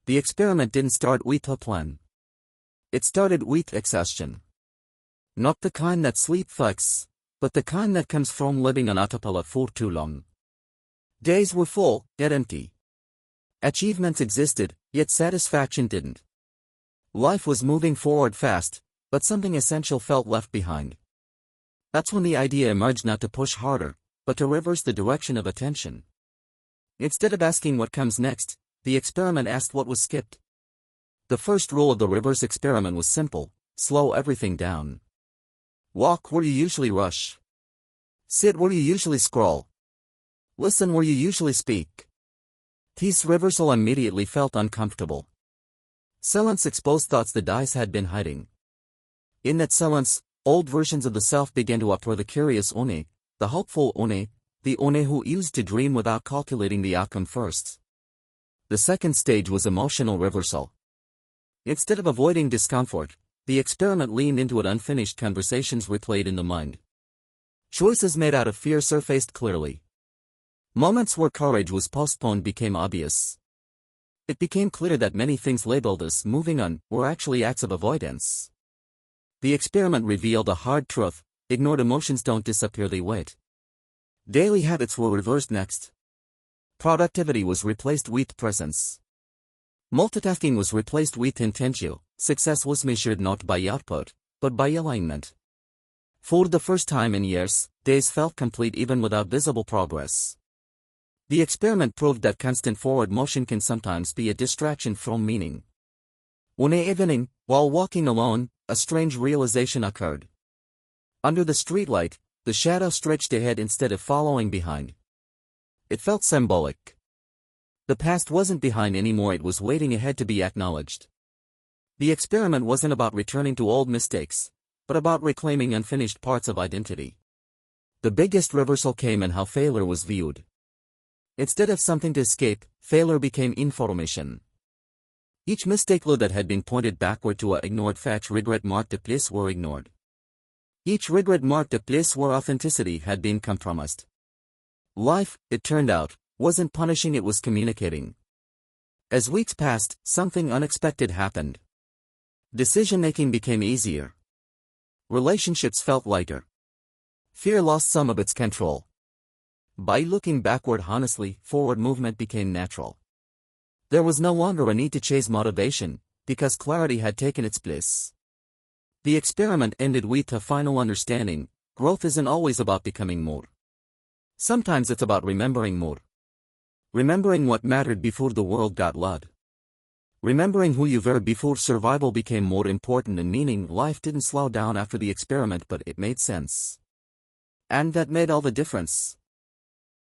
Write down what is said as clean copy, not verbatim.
The experiment didn't start with a plan. It started with exhaustion. Not the kind that sleep fucks, but the kind that comes from living on autopilot for too long. Days were full, yet empty. Achievements existed, yet satisfaction didn't. Life was moving forward fast, but something essential felt left behind. That's when the idea emerged not to push harder, but to reverse the direction of attention. Instead of asking what comes next, the experiment asked what was skipped. The first rule of the reverse experiment was simple: slow everything down. Walk where you usually rush. Sit where you usually scroll. Listen where you usually speak. This reversal immediately felt uncomfortable. Silence exposed thoughts the dice had been hiding. In that silence, old versions of the self began to uproar: the curious One, the hopeful One, the One who used to dream without calculating the outcome first. The second stage was emotional reversal. Instead of avoiding discomfort, the experiment leaned into it. Unfinished conversations replayed in the mind. Choices made out of fear surfaced clearly. Moments where courage was postponed became obvious. It became clear that many things labeled as moving on were actually acts of avoidance. The experiment revealed a hard truth: ignored emotions don't disappear, they wait. Daily habits were reversed next. Productivity was replaced with presence. Multitasking was replaced with intention. Success was measured not by output, but by alignment. For the first time in years, days felt complete even without visible progress. The experiment proved that constant forward motion can sometimes be a distraction from meaning. One evening, while walking alone, a strange realization occurred. Under the streetlight, the shadow stretched ahead instead of following behind. It felt symbolic. The past wasn't behind anymore, it was waiting ahead to be acknowledged. The experiment wasn't about returning to old mistakes, but about reclaiming unfinished parts of identity. The biggest reversal came in how failure was viewed. Instead of something to escape, failure became information. Each mistake that had been pointed backward to a ignored fact. Regret marked a place were ignored. Each regret marked a place where authenticity had been compromised. Life, it turned out, wasn't punishing, it was communicating. As weeks passed, something unexpected happened. Decision-making became easier. Relationships felt lighter. Fear lost some of its control. By looking backward honestly, forward movement became natural. There was no longer a need to chase motivation, because clarity had taken its place. The experiment ended with a final understanding: growth isn't always about becoming more. Sometimes it's about remembering more. Remembering what mattered before the world got loud. Remembering who you were before survival became more important and meaning. Life didn't slow down after the experiment, but it made sense. And that made all the difference.